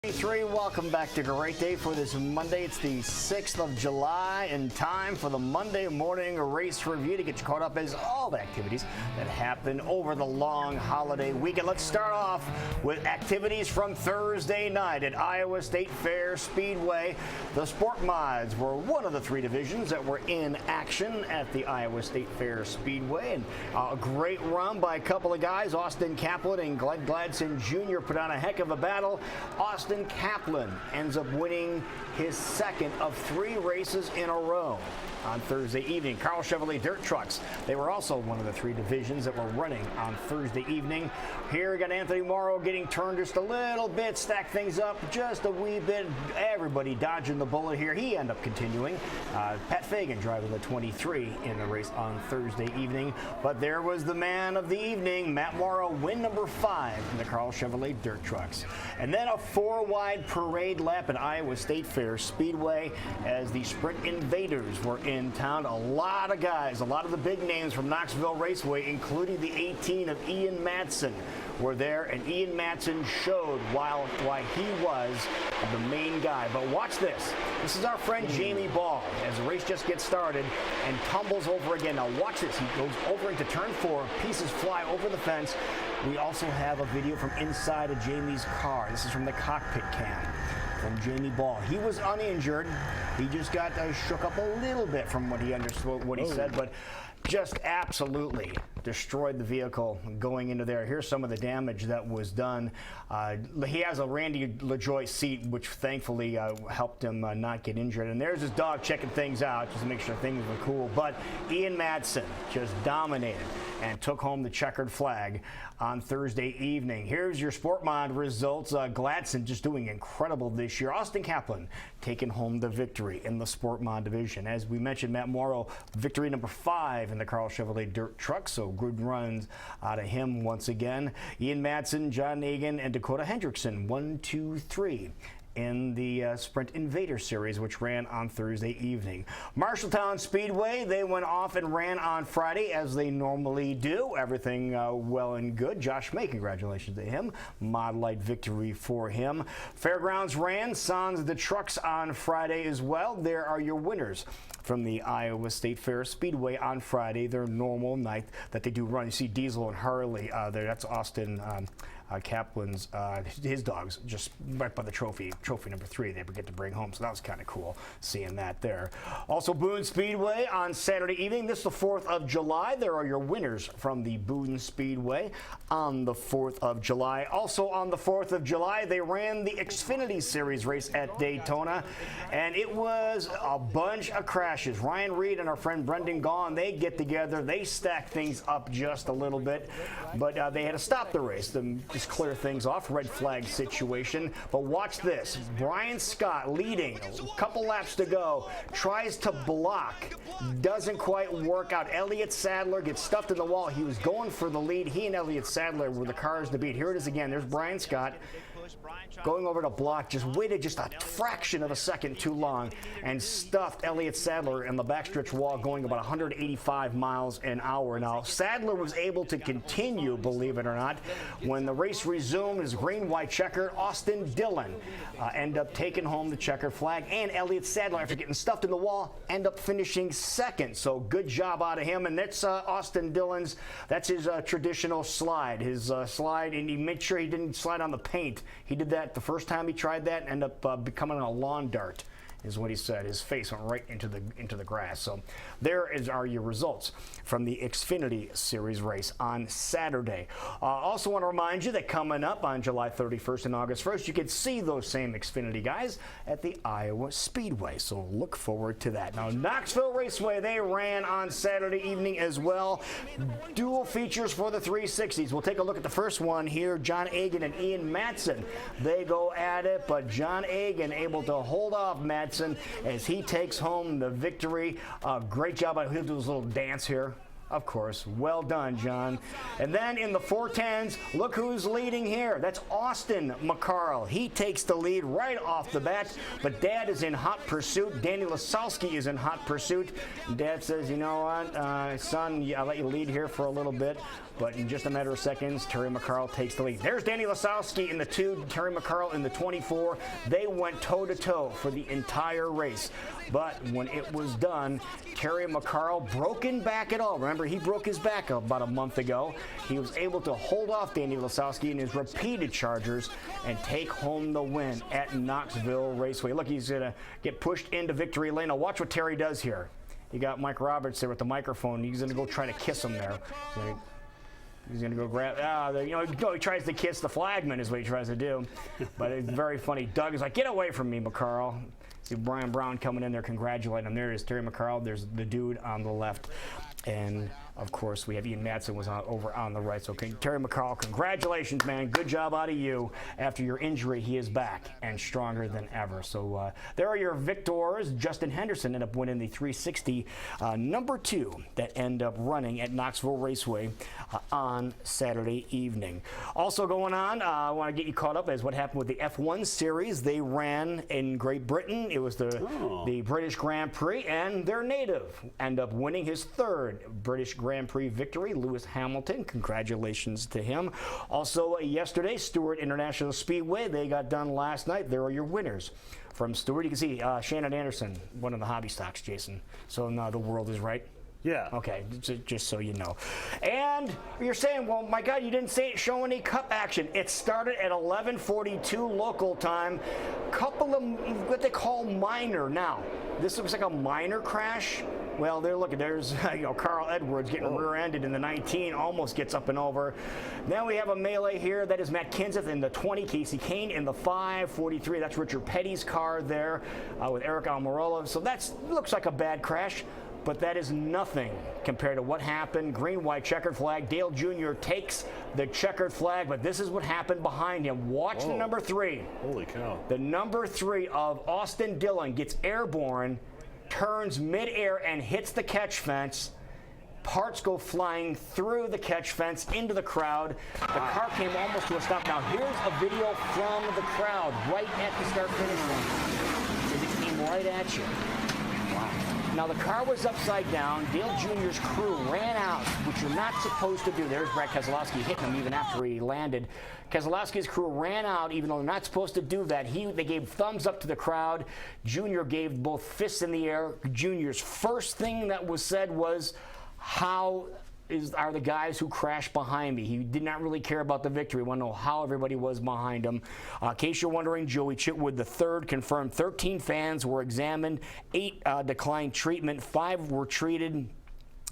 Welcome back to Great Day for this Monday. It's the 6th of July and time for the Monday morning race review to get you caught up as all the activities that happen over the long holiday weekend. Let's start off with activities from Thursday night at Iowa State Fair Speedway. The Sport Mods were one of the three divisions that were in action at the Iowa State Fair Speedway. And a great run by a couple of guys. Austin Kaplan and Glenn Gladson Jr. put on a heck of a battle. Austin Kaplan ends up winning his second of three races in a row on Thursday evening. Karl Chevrolet Dirt Trucks, they were also one of the three divisions that were running on Thursday evening. Here we got Anthony Morrow getting turned just a little bit, stack things up just a wee bit. Everybody dodging the bullet here. He ended up continuing. Pat Fagan driving the 23 in the race on Thursday evening. But there was the man of the evening, Matt Morrow, win number 5 in the Karl Chevrolet Dirt Trucks. And then a 4-wide parade lap at Iowa State Fair Speedway as the Sprint Invaders were in town. A lot of guys, a lot of the big names from Knoxville Raceway, including the 18 of Ian Madsen, were there, and Ian Madsen showed why he was the main guy. But watch this. This is our friend Jamie Ball as the race just gets started and tumbles over again. Now watch this. He goes over into turn 4. Pieces fly over the fence. We also have a video from inside of Jamie's car. This is from the cockpit cam from Jamie Ball. He was uninjured. He just got shook up a little bit from what he understood, what he said, but just absolutely destroyed the vehicle going into there. Here's some of the damage that was done. He has a Randy LaJoie seat, which thankfully helped him not get injured. And there's his dog checking things out just to make sure things were cool. But Ian Madsen just dominated and took home the checkered flag on Thursday evening. Here's your Sport Mod results. Gladson just doing incredible this year. Austin Kaplan taking home the victory in the Sport Mod division. As we mentioned, Matt Morrow, victory number 5 in the Karl Chevrolet Dirt Truck, so good runs out of him once again. Ian Madsen, John Nagan, and Dakota Hendrickson, 1, 2, 3. In the Sprint Invader Series, which ran on Thursday evening. Marshalltown Speedway, they went off and ran on Friday as they normally do. Everything well and good. Josh May, congratulations to him. Mod Light victory for him. Fairgrounds ran Sans the Trucks on Friday as well. There are your winners from the Iowa State Fair Speedway on Friday, their normal night that they do run. You see Diesel and Harley there. That's Austin Kaplan's, his dogs, just right by the trophy number 3 they get to bring home. So that was kind of cool seeing that there. Also Boone Speedway on Saturday evening. This is the 4th of July. There are your winners from the Boone Speedway on the 4th of July. Also on the 4th of July, they ran the Xfinity Series race at Daytona, and it was a bunch of crashes. Ryan Reed and our friend Brendan Gaughan, they get together. They stack things up just a little bit, but they had to stop the race to just clear things off. Red flag situation. But watch this. Brian Scott leading, a couple laps to go, tries to block, doesn't quite work out. Elliott Sadler gets stuffed in the wall. He was going for the lead. He and Elliott Sadler were the cars to beat. Here it is again. There's Brian Scott going over to block, just waited just a fraction of a second too long and stuffed Elliott Sadler in the backstretch wall going about 185 miles an hour. Now, Sadler was able to continue, believe it or not. When the race resumed, his green-white checker, Austin Dillon ended up taking home the checkered flag, and Elliott Sadler, after getting stuffed in the wall, ended up finishing second. So good job out of him, and that's Austin Dillon's, that's his traditional slide. His slide, and he made sure he didn't slide on the paint. He did that the first time he tried that and ended up becoming a lawn dart, is what he said. His face went right into the grass. So there are your results from the Xfinity Series race on Saturday. Also want to remind you that coming up on July 31st and August 1st, you can see those same Xfinity guys at the Iowa Speedway. So look forward to that. Now, Knoxville Raceway, they ran on Saturday evening as well. Dual features for the 360s. We'll take a look at the first one here. John Egan and Ian Madsen, they go at it, but John Egan able to hold off Madsen as he takes home the victory. Great job. He'll do his little dance here. Of course. Well done, John. And then in the 410s, look who's leading here. That's Austin McCarl. He takes the lead right off the bat, but Dad is in hot pursuit. Danny Lasowski is in hot pursuit. Dad says, you know what, son, I'll let you lead here for a little bit, but in just a matter of seconds, Terry McCarl takes the lead. There's Danny Lasowski in the 2, Terry McCarl in the 24. They went toe-to-toe for the entire race. But when it was done, Terry McCarl broken back at all. Remember, he broke his back about a month ago. He was able to hold off Danny Lasowski in his repeated chargers and take home the win at Knoxville Raceway. Look, he's going to get pushed into victory lane. Now watch what Terry does here. You got Mike Roberts there with the microphone. He's going to go try to kiss him there. He's going to go grab, he tries to kiss the flagman is what he tries to do. But it's very funny. Doug is like, get away from me, McCarl. See Brian Brown coming in there congratulating him. There is Terry McCarl. There's the dude on the left. And, of course, we have Ian Madsen was over on the right. So, Terry McCarl, congratulations, man. Good job out of you. After your injury, he is back and stronger than ever. So, there are your victors. Justin Henderson ended up winning the 360 number 2 that end up running at Knoxville Raceway on Saturday evening. Also going on, I want to get you caught up as what happened with the F1 series. They ran in Great Britain. It was the British Grand Prix, and their native ended up winning his 3rd British Grand Prix victory, Lewis Hamilton. Congratulations to him. Also yesterday, Stewart International Speedway, they got done last night. There are your winners. From Stewart, you can see Shannon Anderson, one of the hobby stocks, Jason. So now the world is right. Yeah. Okay, just so you know. And you're saying, well, my God, you didn't show any cup action. It started at 11:42 local time. Couple of what they call minor. Now, this looks like a minor crash. Well, there's Carl Edwards getting rear-ended in the 19, almost gets up and over. Then we have a melee here. That is Matt Kenseth in the 20, Casey Kane in the 543. That's Richard Petty's car there with Eric Almirola. So that looks like a bad crash. But that is nothing compared to what happened. Green, white, checkered flag. Dale Jr. takes the checkered flag, but this is what happened behind him. Watch the number 3. Holy cow. The number 3 of Austin Dillon gets airborne, turns midair and hits the catch fence. Parts go flying through the catch fence into the crowd. The car came almost to a stop. Now here's a video from the crowd right at the start-finish line. It came right at you. Now, the car was upside down. Dale Jr.'s crew ran out, which you're not supposed to do. There's Brad Keselowski hitting him even after he landed. Keselowski's crew ran out, even though they're not supposed to do that. They gave thumbs up to the crowd. Jr. gave both fists in the air. Jr.'s first thing that was said was, how are the guys who crashed behind me? He did not really care about the victory. We want to know how everybody was behind him. In case you're wondering, Joey Chitwood III confirmed 13 fans were examined, 8 declined treatment, 5 were treated.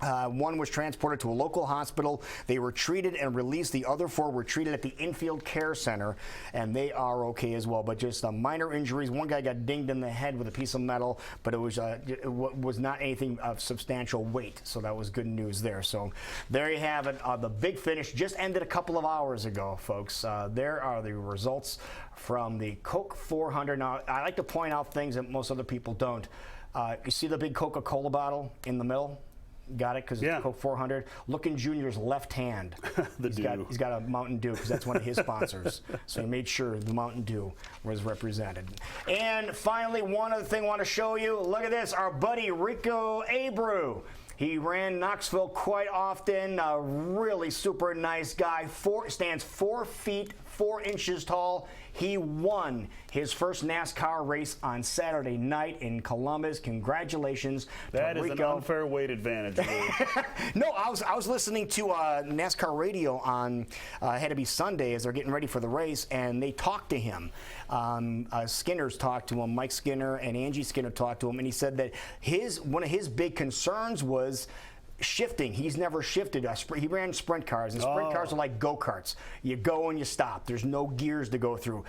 1 was transported to a local hospital. They were treated and released. The other 4 were treated at the Infield Care Center, and they are okay as well. But just minor injuries. One guy got dinged in the head with a piece of metal, but it was not anything of substantial weight. So that was good news there. So there you have it. The big finish just ended a couple of hours ago, folks. There are the results from the Coke 400. Now, I like to point out things that most other people don't. You see the big Coca-Cola bottle in the middle? Got it, because it's Coke 400. Look in Junior's left hand. He's got a Mountain Dew, because that's one of his sponsors. So he made sure the Mountain Dew was represented. And finally, one other thing I want to show you. Look at this. Our buddy Rico Abreu. He ran Knoxville quite often. A really super nice guy. Stands 4 feet 4 inches tall. He won his first NASCAR race on Saturday night in Columbus. Congratulations that to Rico. That is an unfair weight advantage. No, I was listening to NASCAR radio on had to be Sunday as they're getting ready for the race, and they talked to him. Skinner's talked to him. Mike Skinner and Angie Skinner talked to him, and he said that one of his big concerns was shifting. He's never shifted. He ran sprint cars, and sprint cars are like go-karts. You go and you stop. There's no gears to go through.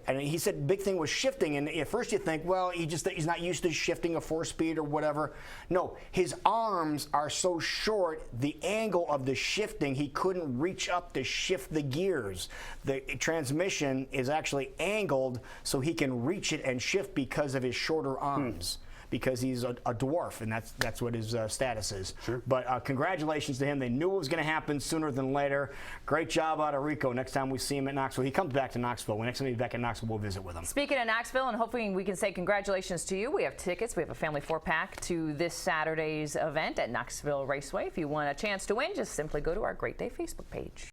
And he said the big thing was shifting, and at first you think, well, he's not used to shifting a 4-speed or whatever. No, his arms are so short, the angle of the shifting, he couldn't reach up to shift the gears. The transmission is actually angled so he can reach it and shift because of his shorter arms. because he's a dwarf, and that's what his status is. Sure. But congratulations to him. They knew it was going to happen sooner than later. Great job out of Rico. Next time we see him at Knoxville, he comes back to Knoxville. Next time he's back in Knoxville, we'll visit with him. Speaking of Knoxville, and hopefully we can say congratulations to you. We have tickets. We have a family 4-pack to this Saturday's event at Knoxville Raceway. If you want a chance to win, just simply go to our Great Day Facebook page.